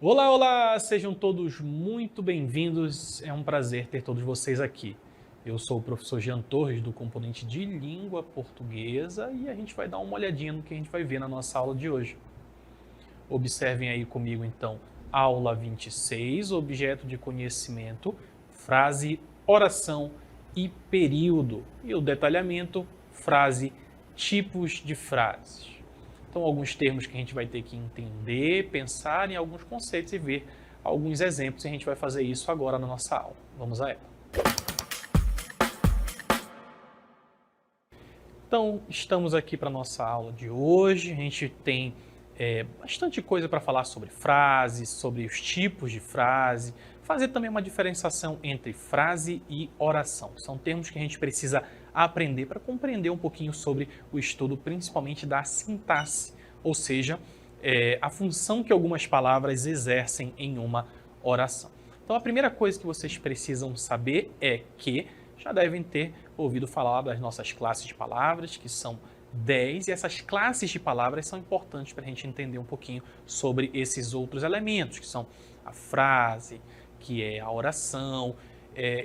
Olá, olá! Sejam todos muito bem-vindos. É um prazer ter todos vocês aqui. Eu sou o professor Jean Torres, do componente de Língua Portuguesa, e a gente vai dar uma olhadinha no que a gente vai ver na nossa aula de hoje. Observem aí comigo, então, aula 26, objeto de conhecimento, frase, oração e período. E o detalhamento, frase, tipos de frases. Então, alguns termos que a gente vai ter que entender, pensar em alguns conceitos e ver alguns exemplos, e a gente vai fazer isso agora na nossa aula. Vamos a ela. Então, estamos aqui para a nossa aula de hoje. A gente tem bastante coisa para falar sobre frases, sobre os tipos de frase, fazer também uma diferenciação entre frase e oração. São termos que a gente precisa aprender para compreender um pouquinho sobre o estudo, principalmente da sintaxe, ou seja, a função que algumas palavras exercem em uma oração. Então, a primeira coisa que vocês precisam saber é que já devem ter ouvido falar das nossas classes de palavras, que são 10, e essas classes de palavras são importantes para a gente entender um pouquinho sobre esses outros elementos, que são a frase, que é a oração.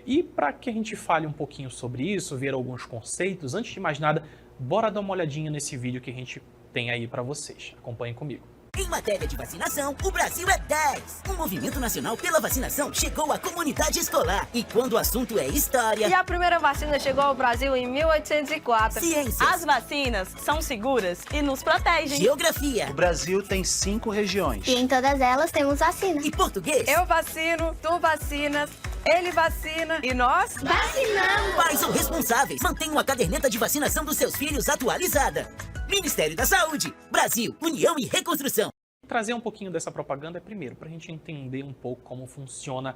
E para que a gente fale um pouquinho sobre isso, ver alguns conceitos, antes de mais nada, bora dar uma olhadinha nesse vídeo que a gente tem aí para vocês. Acompanhem comigo. Em matéria de vacinação, o Brasil é 10. O movimento nacional pela vacinação chegou à comunidade escolar. E quando o assunto é história... E a primeira vacina chegou ao Brasil em 1804. Ciências. As vacinas são seguras e nos protegem. Geografia. O Brasil tem 5 regiões. E em todas elas temos vacina. E português. Eu vacino, tu vacinas, ele vacina e nós Vacinamos! Pais ou responsáveis, mantenham a caderneta de vacinação dos seus filhos atualizada. Ministério da Saúde. Brasil, União e Reconstrução. Trazer um pouquinho dessa propaganda primeiro, para a gente entender um pouco como funciona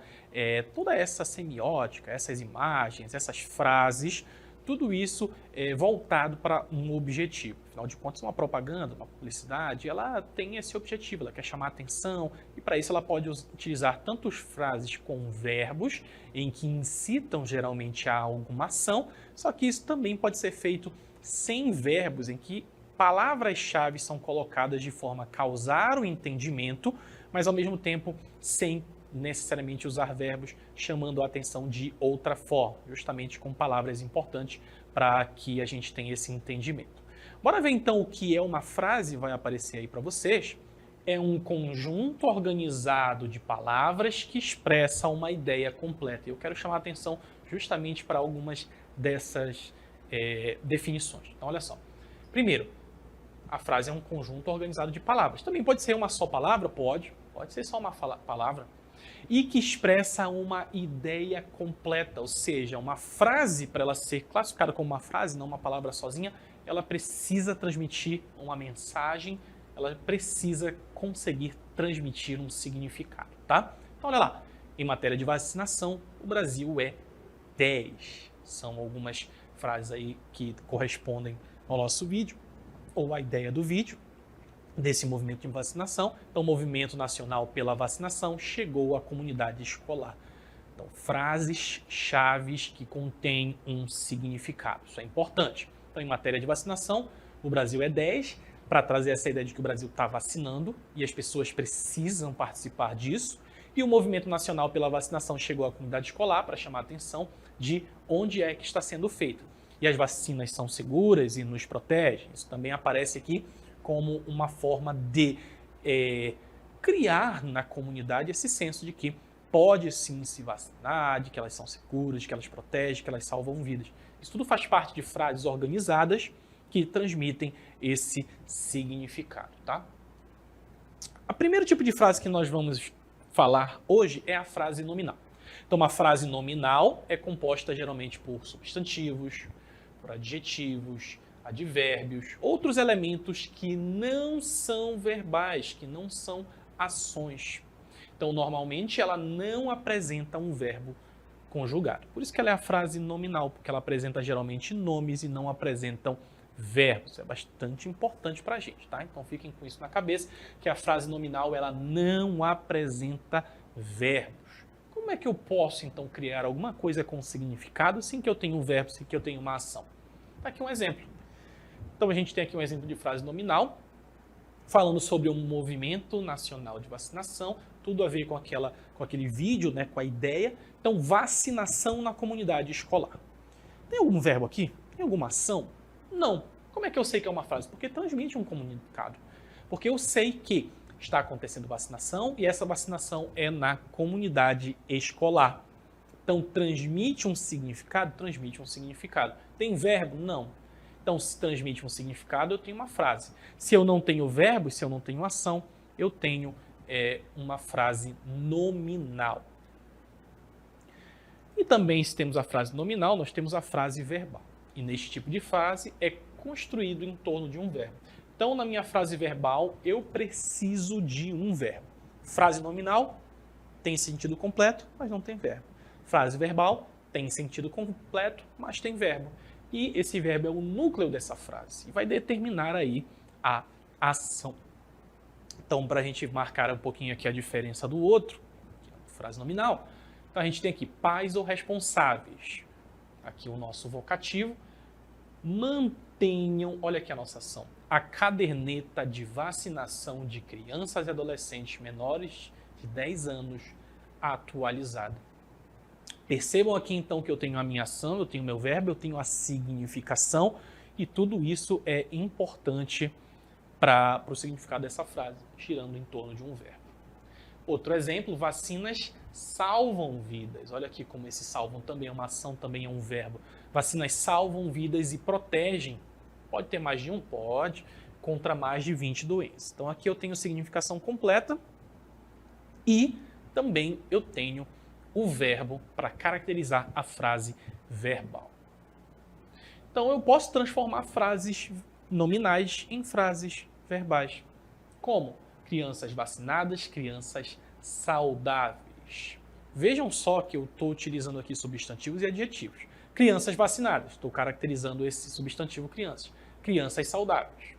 toda essa semiótica, essas imagens, essas frases, tudo isso voltado para um objetivo. Afinal de contas, uma propaganda, uma publicidade, ela tem esse objetivo, ela quer chamar a atenção, e para isso ela pode utilizar tanto frases com verbos, em que incitam geralmente a alguma ação, só que isso também pode ser feito sem verbos, em que palavras-chave são colocadas de forma a causar o entendimento, mas ao mesmo tempo sem necessariamente usar verbos, chamando a atenção de outra forma, justamente com palavras importantes para que a gente tenha esse entendimento. Bora ver então o que é uma frase, vai aparecer aí para vocês. É um conjunto organizado de palavras que expressa uma ideia completa. Eu quero chamar a atenção justamente para algumas dessas definições. Então, olha só. Primeiro, a frase é um conjunto organizado de palavras. Também pode ser uma só palavra? Pode ser só uma palavra. E que expressa uma ideia completa, ou seja, uma frase, para ela ser classificada como uma frase, não uma palavra sozinha, ela precisa transmitir uma mensagem, ela precisa conseguir transmitir um significado, tá? Então, olha lá, em matéria de vacinação, o Brasil é 10. São algumas frases aí que correspondem ao nosso vídeo, ou a ideia do vídeo, desse movimento de vacinação. Então, o Movimento Nacional pela Vacinação chegou à comunidade escolar. Então, frases chaves que contêm um significado. Isso é importante. Então, em matéria de vacinação, o Brasil é 10, para trazer essa ideia de que o Brasil está vacinando e as pessoas precisam participar disso. E o Movimento Nacional pela Vacinação chegou à comunidade escolar para chamar a atenção de onde é que está sendo feita. E as vacinas são seguras e nos protegem. Isso também aparece aqui como uma forma de criar na comunidade esse senso de que pode sim se vacinar, de que elas são seguras, de que elas protegem, que elas salvam vidas. Isso tudo faz parte de frases organizadas que transmitem esse significado, tá? O primeiro tipo de frase que nós vamos falar hoje é a frase nominal. Então, uma frase nominal é composta geralmente por substantivos, por adjetivos, advérbios, outros elementos que não são verbais, que não são ações. Então, normalmente, ela não apresenta um verbo conjugado. Por isso que ela é a frase nominal, porque ela apresenta geralmente nomes e não apresentam verbos. Isso é bastante importante para a gente, tá? Então, fiquem com isso na cabeça, que a frase nominal ela não apresenta verbos. Como é que eu posso, então, criar alguma coisa com significado sem que eu tenha um verbo, sem que eu tenha uma ação? Está aqui um exemplo. Então, a gente tem aqui um exemplo de frase nominal. falando sobre um movimento nacional de vacinação, tudo a ver com aquele vídeo, né, com a ideia. Então, vacinação na comunidade escolar. Tem algum verbo aqui? Tem alguma ação? Não. Como é que eu sei que é uma frase? Porque transmite um comunicado. Porque eu sei que está acontecendo vacinação e essa vacinação é na comunidade escolar. Então, transmite um significado? Transmite um significado. Tem verbo? Não. Então, se transmite um significado, eu tenho uma frase. Se eu não tenho verbo, se eu não tenho ação, eu tenho uma frase nominal. E também, se temos a frase nominal, nós temos a frase verbal. E neste tipo de frase é construído em torno de um verbo. Então, na minha frase verbal, eu preciso de um verbo. Frase nominal tem sentido completo, mas não tem verbo. Frase verbal tem sentido completo, mas tem verbo. E esse verbo é o núcleo dessa frase e vai determinar aí a ação. Então, para a gente marcar um pouquinho aqui a diferença do outro, que é a frase nominal, então a gente tem aqui pais ou responsáveis. Aqui o nosso vocativo. Mantenham, olha aqui a nossa ação, a caderneta de vacinação de crianças e adolescentes menores de 10 anos atualizada. Percebam aqui então que eu tenho a minha ação, eu tenho o meu verbo, eu tenho a significação e tudo isso é importante para o significado dessa frase, girando em torno de um verbo. Outro exemplo, vacinas salvam vidas. Olha aqui como esse salvam também é uma ação, também é um verbo. Vacinas salvam vidas e protegem. Pode ter mais de um? Pode. Contra mais de 20 doenças. Então aqui eu tenho significação completa e também eu tenho o verbo para caracterizar a frase verbal. Então eu posso transformar frases nominais em frases verbais. Como? Crianças vacinadas, crianças saudáveis. Vejam só que eu estou utilizando aqui substantivos e adjetivos. Crianças vacinadas, estou caracterizando esse substantivo crianças. Crianças saudáveis.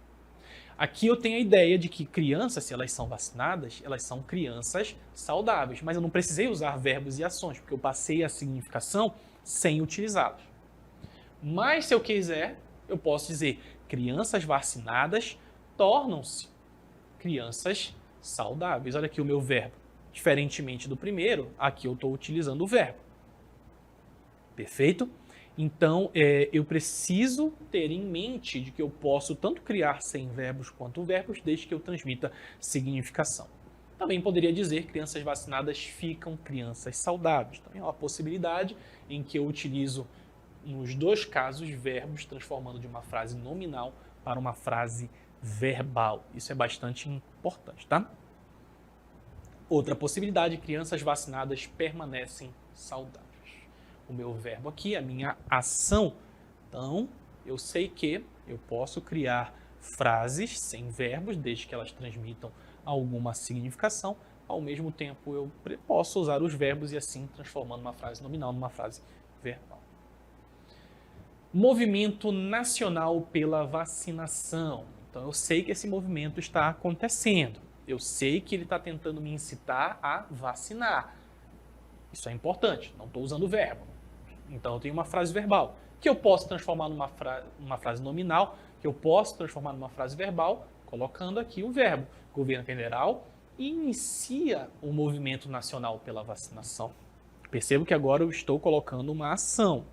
Aqui eu tenho a ideia de que crianças, se elas são vacinadas, elas são crianças saudáveis. Mas eu não precisei usar verbos e ações, porque eu passei a significação sem utilizá-los. Mas se eu quiser, eu posso dizer crianças vacinadas tornam-se crianças saudáveis. Olha aqui o meu verbo. Diferentemente do primeiro, aqui eu estou utilizando o verbo. Perfeito? Então, eu preciso ter em mente de que eu posso tanto criar sem verbos quanto verbos, desde que eu transmita significação. Também poderia dizer crianças vacinadas ficam crianças saudáveis. Também é uma possibilidade em que eu utilizo, nos dois casos, verbos, transformando de uma frase nominal para uma frase verbal. Isso é bastante importante, tá? Outra possibilidade, crianças vacinadas permanecem saudáveis. O meu verbo aqui, a minha ação. Então, eu sei que eu posso criar frases sem verbos, desde que elas transmitam alguma significação. Ao mesmo tempo, eu posso usar os verbos e assim transformando uma frase nominal numa frase verbal. Movimento nacional pela vacinação. Então, eu sei que esse movimento está acontecendo. Eu sei que ele está tentando me incitar a vacinar. Isso é importante, não estou usando o verbo. Então, eu tenho uma frase verbal, que eu posso transformar numa frase nominal, que eu posso transformar numa frase verbal, colocando aqui o verbo. O governo federal inicia o movimento nacional pela vacinação. Percebo que agora eu estou colocando uma ação.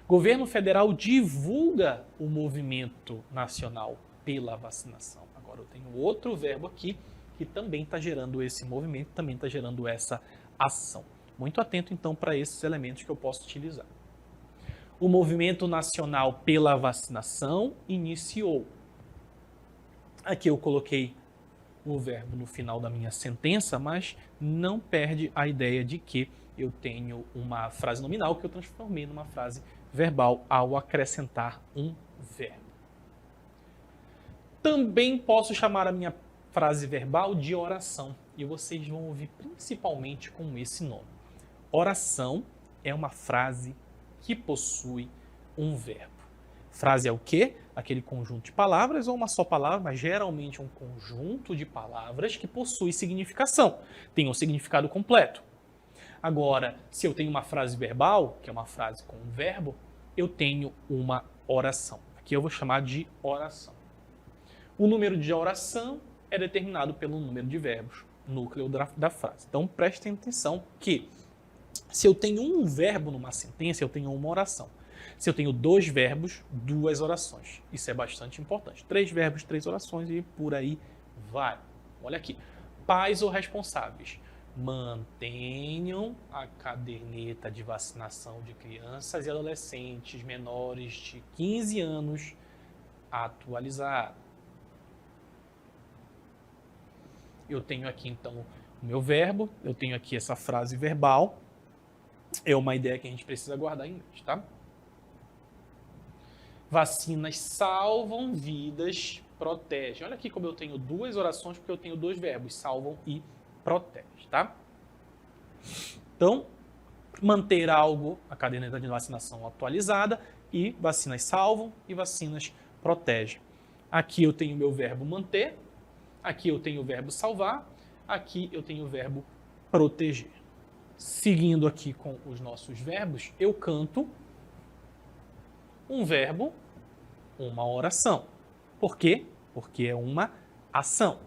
Governo federal divulga o movimento nacional pela vacinação. Agora eu tenho outro verbo aqui que também está gerando esse movimento, também está gerando essa ação. Muito atento, então, para esses elementos que eu posso utilizar. O movimento nacional pela vacinação iniciou. Aqui eu coloquei o verbo no final da minha sentença, mas não perde a ideia de que eu tenho uma frase nominal que eu transformei numa frase verbal ao acrescentar um verbo. Também posso chamar a minha frase verbal de oração, e vocês vão ouvir principalmente com esse nome. Oração é uma frase que possui um verbo. Frase é o quê? Aquele conjunto de palavras ou uma só palavra, mas geralmente um conjunto de palavras que possui significação, tem um significado completo. Agora, se eu tenho uma frase verbal, que é uma frase com um verbo, eu tenho uma oração. Aqui eu vou chamar de oração. O número de oração é determinado pelo número de verbos, núcleo da frase. Então, prestem atenção que se eu tenho um verbo numa sentença, eu tenho uma oração. Se eu tenho 2 verbos, 2 orações. Isso é bastante importante. 3 verbos, 3 orações e por aí vai. Olha aqui. Pais ou responsáveis, mantenham a caderneta de vacinação de crianças e adolescentes menores de 15 anos atualizada. Eu tenho aqui, então, o meu verbo, eu tenho aqui essa frase verbal. É uma ideia que a gente precisa guardar em mente, tá? Vacinas salvam vidas, protegem. Olha aqui como eu tenho 2 orações, porque eu tenho 2 verbos, salvam e protegem, tá? Então, manter algo, a caderneta de vacinação atualizada, e vacinas salvam e vacinas protegem. Aqui eu tenho o meu verbo manter, aqui eu tenho o verbo salvar, aqui eu tenho o verbo proteger. Seguindo aqui com os nossos verbos, eu canto um verbo, uma oração. Por quê? Porque é uma ação.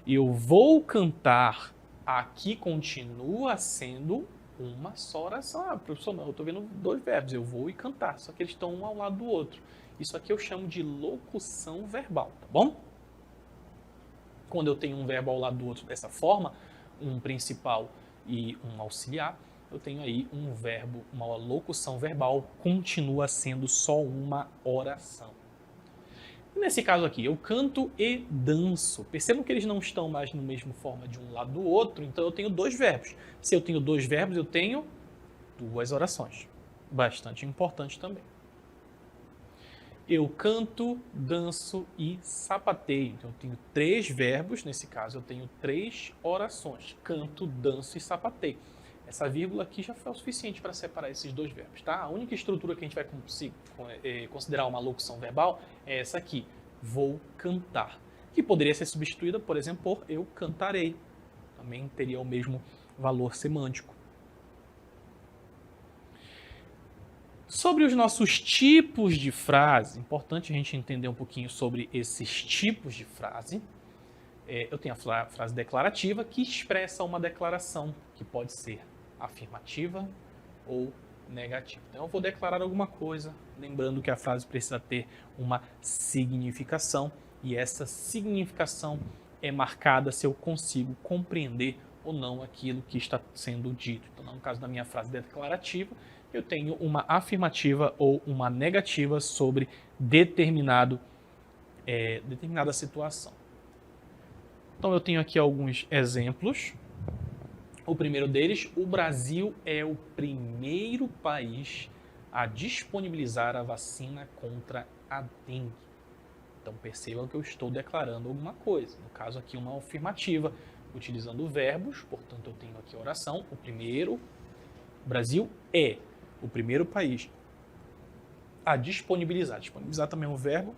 Eu vou cantar, aqui continua sendo uma só oração. Ah, professor, não, eu estou vendo 2 verbos, eu vou e cantar, só que eles estão um ao lado do outro. Isso aqui eu chamo de locução verbal, tá bom? Quando eu tenho um verbo ao lado do outro dessa forma, um principal e um auxiliar, eu tenho aí um verbo, uma locução verbal, continua sendo só uma oração. E nesse caso aqui, eu canto e danço. Percebam que eles não estão mais no mesmo forma de um lado do outro, então eu tenho 2 verbos. Se eu tenho 2 verbos, eu tenho 2 orações. Bastante importante também. Eu canto, danço e sapateio. Então eu tenho 3 verbos, nesse caso eu tenho 3 orações. Canto, danço e sapateio. Essa vírgula aqui já foi o suficiente para separar esses 2 verbos, tá? A única estrutura que a gente vai considerar uma locução verbal é essa aqui, vou cantar, que poderia ser substituída, por exemplo, por eu cantarei. Também teria o mesmo valor semântico. Sobre os nossos tipos de frase, importante a gente entender um pouquinho sobre esses tipos de frase. Eu tenho a frase declarativa, que expressa uma declaração, que pode ser afirmativa ou negativa. Então eu vou declarar alguma coisa, lembrando que a frase precisa ter uma significação, e essa significação é marcada se eu consigo compreender ou não aquilo que está sendo dito. Então, no caso da minha frase declarativa, eu tenho uma afirmativa ou uma negativa sobre determinada situação. Então eu tenho aqui alguns exemplos. O primeiro deles, o Brasil é o primeiro país a disponibilizar a vacina contra a dengue. Então percebam que eu estou declarando alguma coisa. No caso aqui, uma afirmativa, utilizando verbos, portanto eu tenho aqui a oração. O primeiro, o Brasil é o primeiro país a disponibilizar. Disponibilizar também é um verbo.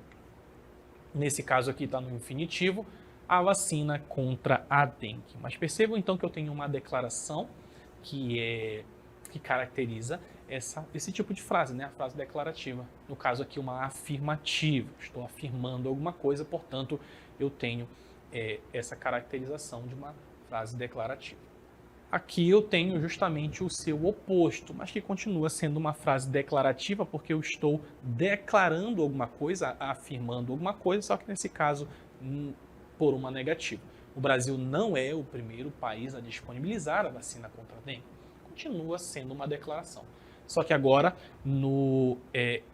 Nesse caso aqui está no infinitivo, a vacina contra a dengue. Mas percebam então que eu tenho uma declaração que caracteriza esse tipo de frase, né? A frase declarativa. No caso aqui, uma afirmativa. Estou afirmando alguma coisa, portanto, eu tenho essa caracterização de uma frase declarativa. Aqui eu tenho justamente o seu oposto, mas que continua sendo uma frase declarativa porque eu estou declarando alguma coisa, afirmando alguma coisa, só que nesse caso por uma negativa. O Brasil não é o primeiro país a disponibilizar a vacina contra a dengue. Continua sendo uma declaração. Só que agora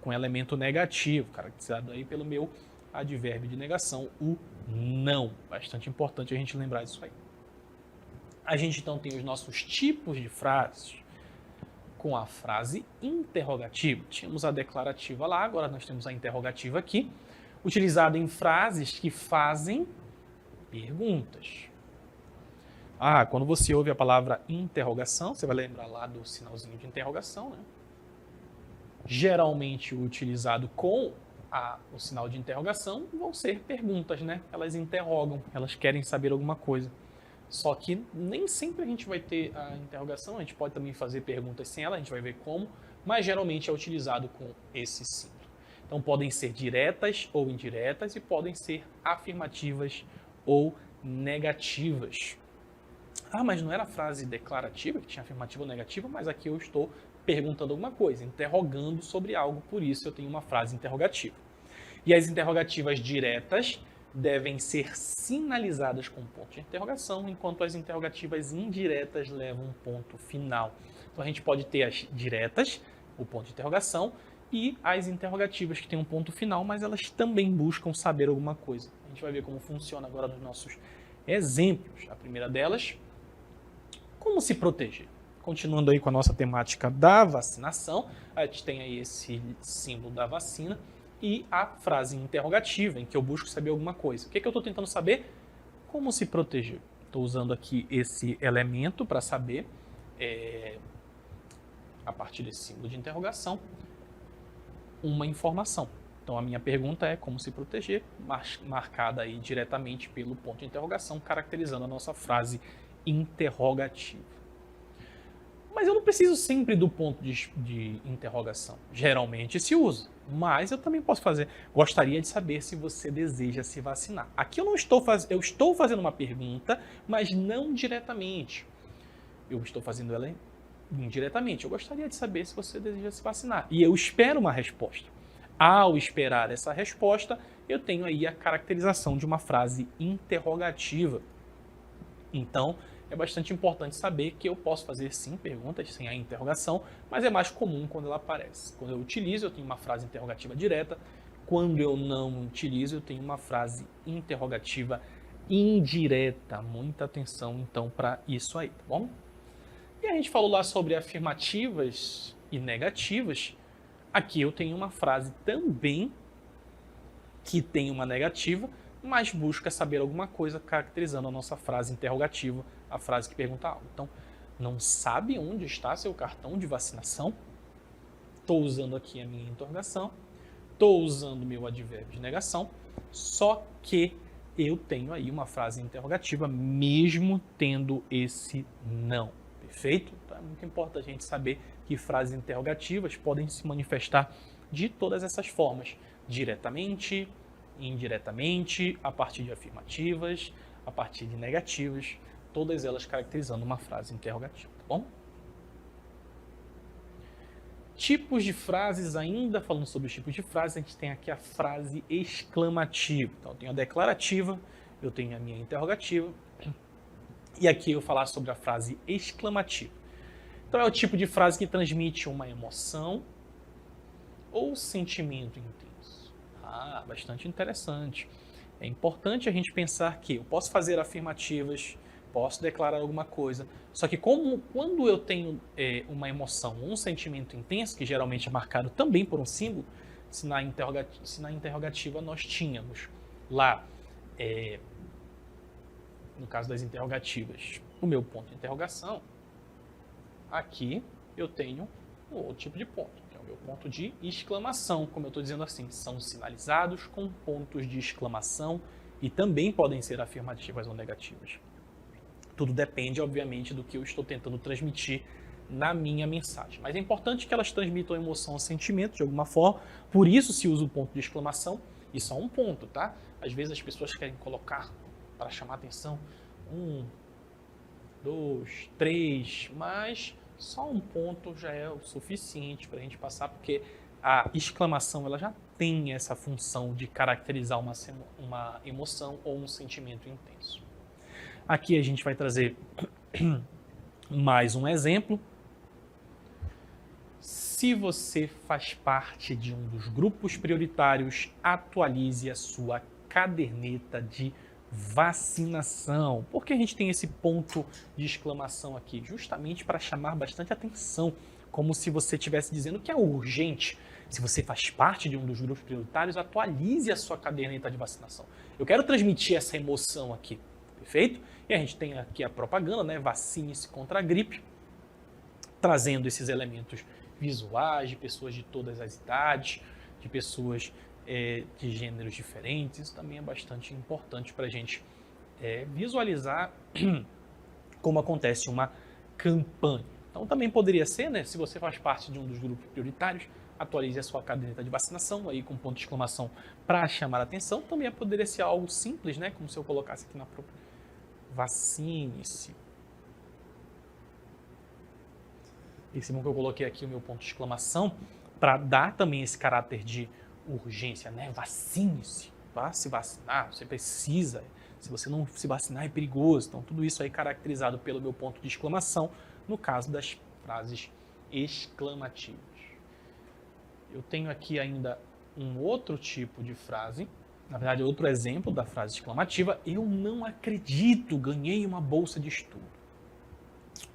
com elemento negativo, caracterizado aí pelo meu advérbio de negação, o não. Bastante importante a gente lembrar disso aí. A gente então tem os nossos tipos de frases com a frase interrogativa. Tínhamos a declarativa lá, agora nós temos a interrogativa aqui, utilizada em frases que fazem perguntas. Quando você ouve a palavra interrogação, você vai lembrar lá do sinalzinho de interrogação, né? Geralmente utilizado com o sinal de interrogação vão ser perguntas, né? Elas interrogam, elas querem saber alguma coisa. Só que nem sempre a gente vai ter a interrogação, a gente pode também fazer perguntas sem ela, a gente vai ver como, mas geralmente é utilizado com esse símbolo. Então podem ser diretas ou indiretas e podem ser afirmativas ou negativas. Ah, mas não era frase declarativa, que tinha afirmativa ou negativa, mas aqui eu estou perguntando alguma coisa, interrogando sobre algo, por isso eu tenho uma frase interrogativa. E as interrogativas diretas devem ser sinalizadas com ponto de interrogação, enquanto as interrogativas indiretas levam um ponto final. Então a gente pode ter as diretas, o ponto de interrogação, e as interrogativas que têm um ponto final, mas elas também buscam saber alguma coisa. A gente vai ver como funciona agora nos nossos exemplos. A primeira delas, como se proteger? Continuando aí com a nossa temática da vacinação, a gente tem aí esse símbolo da vacina e a frase interrogativa, em que eu busco saber alguma coisa. O que é que eu estou tentando saber? Como se proteger? Estou usando aqui esse elemento para saber, a partir desse símbolo de interrogação, uma informação. Então a minha pergunta é como se proteger, marcada aí diretamente pelo ponto de interrogação, caracterizando a nossa frase interrogativa. Mas eu não preciso sempre do ponto de interrogação. Geralmente se usa, mas eu também posso fazer. Gostaria de saber se você deseja se vacinar. Aqui eu estou fazendo uma pergunta, mas não diretamente. Eu estou fazendo ela indiretamente. Eu gostaria de saber se você deseja se vacinar. E eu espero uma resposta. Ao esperar essa resposta, eu tenho aí a caracterização de uma frase interrogativa. Então, é bastante importante saber que eu posso fazer sim perguntas sem a interrogação, mas é mais comum quando ela aparece. Quando eu utilizo, eu tenho uma frase interrogativa direta. Quando eu não utilizo, eu tenho uma frase interrogativa indireta. Muita atenção, então, para isso aí, tá bom? E a gente falou lá sobre afirmativas e negativas. Aqui eu tenho uma frase também que tem uma negativa, mas busca saber alguma coisa, caracterizando a nossa frase interrogativa, a frase que pergunta algo. Então, não sabe onde está seu cartão de vacinação? Estou usando aqui a minha interrogação, estou usando o meu advérbio de negação, só que eu tenho aí uma frase interrogativa, mesmo tendo esse não. Perfeito? Então é muito importante a gente saber que frases interrogativas podem se manifestar de todas essas formas, diretamente, indiretamente, a partir de afirmativas, a partir de negativas, todas elas caracterizando uma frase interrogativa, tá bom? Tipos de frases, ainda falando sobre os tipos de frases, a gente tem aqui a frase exclamativa. Então, eu tenho a declarativa, eu tenho a minha interrogativa, e aqui eu vou falar sobre a frase exclamativa. Então, é o tipo de frase que transmite uma emoção ou sentimento intenso. Ah, bastante interessante. É importante a gente pensar que eu posso fazer afirmativas, posso declarar alguma coisa, só que quando eu tenho uma emoção ou um sentimento intenso, que geralmente é marcado também por um símbolo, se na interrogativa nós tínhamos lá, no caso das interrogativas, o meu ponto de interrogação, aqui eu tenho um outro tipo de ponto, que é o meu ponto de exclamação, como eu estou dizendo assim, são sinalizados com pontos de exclamação e também podem ser afirmativas ou negativas. Tudo depende, obviamente, do que eu estou tentando transmitir na minha mensagem. Mas é importante que elas transmitam emoção ou sentimento de alguma forma, por isso se usa o ponto de exclamação, e só um ponto, tá? Às vezes as pessoas querem colocar, para chamar atenção, 1, 2, 3, mas só um ponto já é o suficiente para a gente passar, porque a exclamação ela já tem essa função de caracterizar uma emoção ou um sentimento intenso. Aqui a gente vai trazer mais um exemplo. Se você faz parte de um dos grupos prioritários, atualize a sua caderneta de vacinação. Por que a gente tem esse ponto de exclamação aqui? Justamente para chamar bastante atenção, como se você estivesse dizendo que é urgente. Se você faz parte de um dos grupos prioritários, atualize a sua caderneta de vacinação. Eu quero transmitir essa emoção aqui, perfeito? E a gente tem aqui a propaganda, né? Vacine-se contra a gripe, trazendo esses elementos visuais de pessoas de todas as idades, de pessoas de gêneros diferentes. Isso também é bastante importante para a gente visualizar como acontece uma campanha. Então também poderia ser, né, se você faz parte de um dos grupos prioritários, atualize a sua caderneta de vacinação, aí com ponto de exclamação para chamar a atenção. Também poderia ser algo simples, né? Como se eu colocasse aqui na própria vacine-se. Esse bom que eu coloquei aqui o meu ponto de exclamação para dar também esse caráter de urgência, né? Vacine-se, vá se vacinar, você precisa. Se você não se vacinar é perigoso. Então tudo isso aí caracterizado pelo meu ponto de exclamação no caso das frases exclamativas. Eu tenho aqui ainda um outro tipo de frase, na verdade outro exemplo da frase exclamativa. Eu não acredito, ganhei uma bolsa de estudo.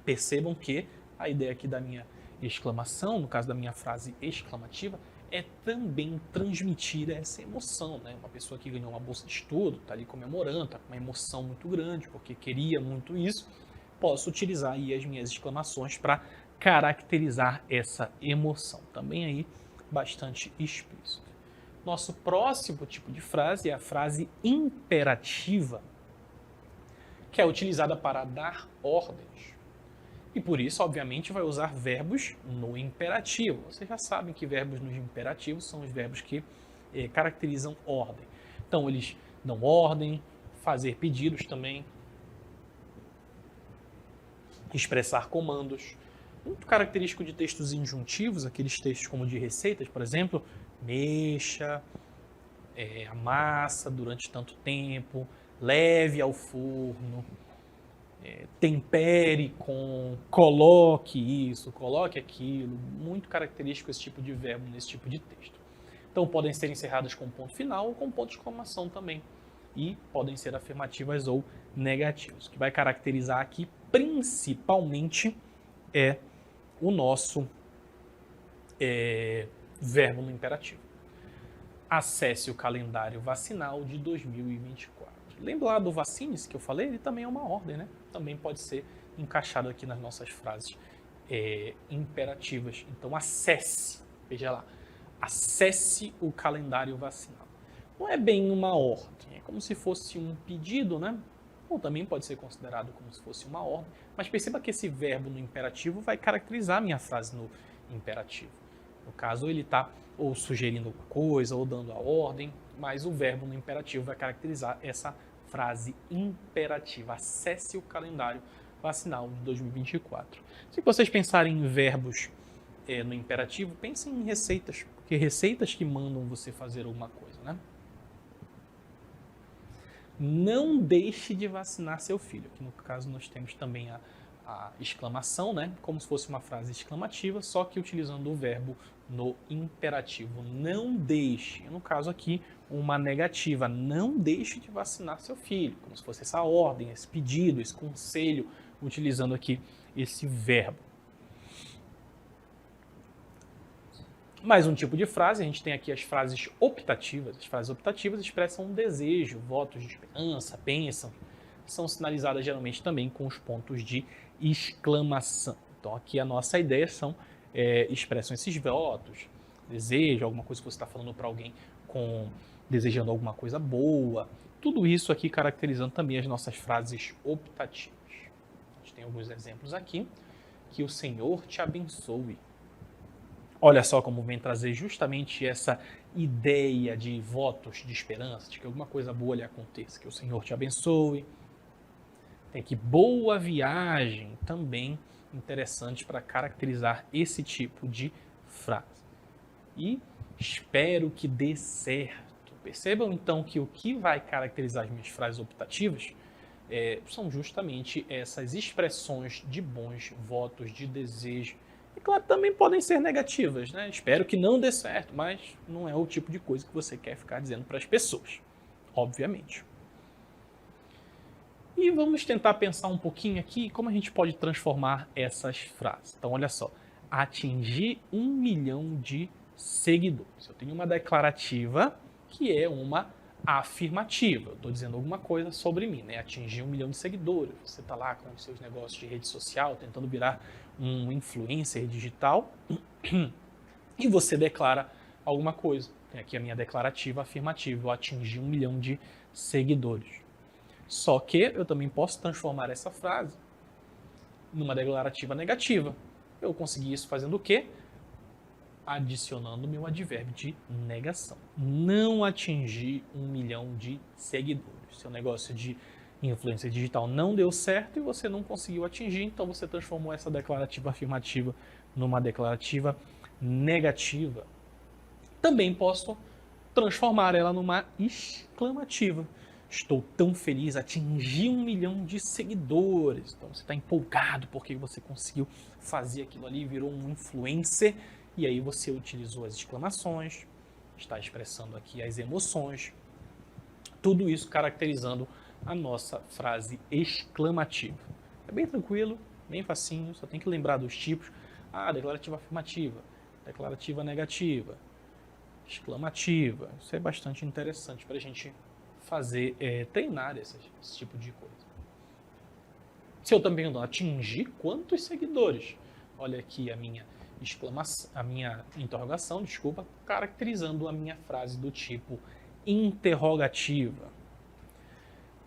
Percebam que a ideia aqui da minha exclamação, no caso da minha frase exclamativa, é também transmitir essa emoção, né? Uma pessoa que ganhou uma bolsa de estudo, está ali comemorando, está com uma emoção muito grande, porque queria muito isso, posso utilizar aí as minhas exclamações para caracterizar essa emoção. Também aí bastante explícito. Nosso próximo tipo de frase é a frase imperativa, que é utilizada para dar ordens. E por isso, obviamente, vai usar verbos no imperativo. Vocês já sabem que verbos no imperativo são os verbos que caracterizam ordem. Então, eles dão ordem, fazer pedidos também, expressar comandos. Muito característico de textos injuntivos, aqueles textos como de receitas, por exemplo, mexa, amassa durante tanto tempo, leve ao forno, tempere com, coloque isso, coloque aquilo. Muito característico esse tipo de verbo nesse tipo de texto. Então podem ser encerradas com ponto final ou com ponto de exclamação também. E podem ser afirmativas ou negativas. O que vai caracterizar aqui principalmente é o nosso verbo no imperativo. Acesse o calendário vacinal de 2024. Lembra lá do vacine-se que eu falei? Ele também é uma ordem, né? Também pode ser encaixado aqui nas nossas frases imperativas. Então, acesse, veja lá, acesse o calendário vacinal. Não é bem uma ordem, é como se fosse um pedido, né? Ou também pode ser considerado como se fosse uma ordem, mas perceba que esse verbo no imperativo vai caracterizar a minha frase no imperativo. No caso, ele está ou sugerindo alguma coisa, ou dando a ordem, mas o verbo no imperativo vai caracterizar essa frase imperativa. Acesse o calendário vacinal de 2024. Se vocês pensarem em verbos no imperativo, pensem em receitas, porque receitas que mandam você fazer alguma coisa, né? Não deixe de vacinar seu filho. Aqui no caso nós temos também a exclamação, né? Como se fosse uma frase exclamativa, só que utilizando o verbo no imperativo. Não deixe. No caso aqui, uma negativa. Não deixe de vacinar seu filho. Como se fosse essa ordem, esse pedido, esse conselho, utilizando aqui esse verbo. Mais um tipo de frase, a gente tem aqui as frases optativas. As frases optativas expressam um desejo, votos de esperança, bênção. São sinalizadas geralmente também com os pontos de exclamação. Então aqui a nossa ideia são, expressam esses votos, desejo, alguma coisa que você está falando para alguém desejando alguma coisa boa. Tudo isso aqui caracterizando também as nossas frases optativas. A gente tem alguns exemplos aqui. Que o Senhor te abençoe. Olha só como vem trazer justamente essa ideia de votos de esperança, de que alguma coisa boa lhe aconteça. Que o Senhor te abençoe. Tem aqui boa viagem, também interessante para caracterizar esse tipo de frase. E espero que dê certo. Percebam então que o que vai caracterizar as minhas frases optativas são justamente essas expressões de bons votos, de desejo. E claro, também podem ser negativas, né? Espero que não dê certo, mas não é o tipo de coisa que você quer ficar dizendo para as pessoas, obviamente. E vamos tentar pensar um pouquinho aqui como a gente pode transformar essas frases. Então, olha só. Atingir 1 milhão de seguidores. Eu tenho uma declarativa que é uma afirmativa. Eu estou dizendo alguma coisa sobre mim, né? Atingir 1 milhão de seguidores. Você está lá com os seus negócios de rede social, tentando virar um influencer digital e você declara alguma coisa. Tem aqui a minha declarativa afirmativa. Eu atingi 1 milhão de seguidores. Só que eu também posso transformar essa frase numa declarativa negativa. Eu consegui isso fazendo o quê? adicionando o meu advérbio de negação. Não atingi 1 milhão de seguidores. Seu negócio de influência digital não deu certo e você não conseguiu atingir, então você transformou essa declarativa afirmativa numa declarativa negativa. Também posso transformar ela numa exclamativa. Estou tão feliz, atingi 1 milhão de seguidores. Então você está empolgado porque você conseguiu fazer aquilo ali, virou um influencer. E aí você utilizou as exclamações, está expressando aqui as emoções. Tudo isso caracterizando a nossa frase exclamativa. É bem tranquilo, bem facinho, só tem que lembrar dos tipos. Declarativa afirmativa, declarativa negativa, exclamativa. Isso é bastante interessante para a gente fazer, treinar esse tipo de coisa. Se eu também não atingir, quantos seguidores? Olha aqui a minha exclamação, a minha interrogação, caracterizando a minha frase do tipo interrogativa.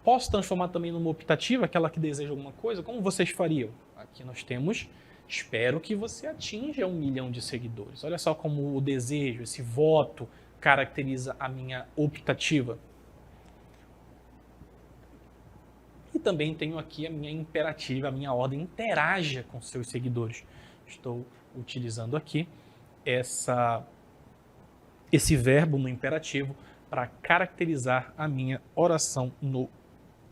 Posso transformar também numa optativa, aquela que deseja alguma coisa? Como vocês fariam? Aqui nós temos, espero que você atinja 1 milhão de seguidores. Olha só como o desejo, esse voto, caracteriza a minha optativa. E também tenho aqui a minha imperativa, a minha ordem, interaja com seus seguidores. Estou utilizando aqui esse verbo no imperativo para caracterizar a minha oração,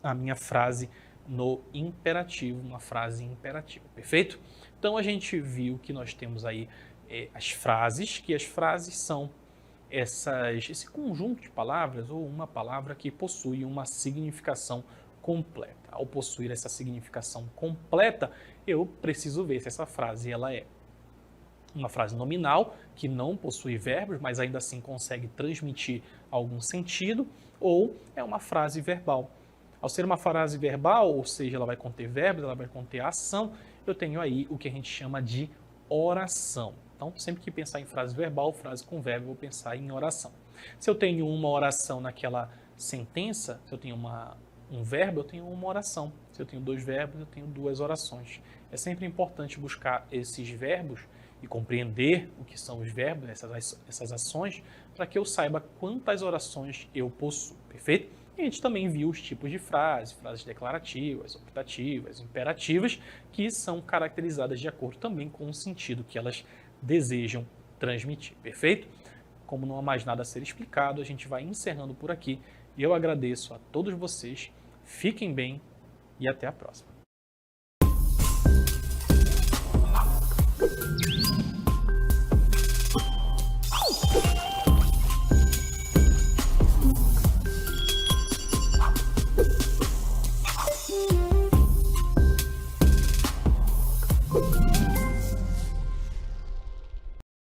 a minha frase no imperativo, uma frase imperativa, perfeito? Então a gente viu que nós temos aí as frases, que as frases são esse conjunto de palavras ou uma palavra que possui uma significação completa. Ao possuir essa significação completa, eu preciso ver se essa frase ela é uma frase nominal, que não possui verbos, mas ainda assim consegue transmitir algum sentido, ou é uma frase verbal. Ao ser uma frase verbal, ou seja, ela vai conter verbos, ela vai conter ação, eu tenho aí o que a gente chama de oração. Então, sempre que pensar em frase verbal, frase com verbo, eu vou pensar em oração. Se eu tenho uma oração naquela sentença, se eu tenho um verbo, eu tenho uma oração. Se eu tenho 2 verbos, eu tenho 2 orações. É sempre importante buscar esses verbos e compreender o que são os verbos, essas ações, para que eu saiba quantas orações eu possuo, perfeito? E a gente também viu os tipos de frases declarativas, optativas, imperativas, que são caracterizadas de acordo também com o sentido que elas desejam transmitir, perfeito? Como não há mais nada a ser explicado, a gente vai encerrando por aqui. E eu agradeço a todos vocês, fiquem bem e até a próxima.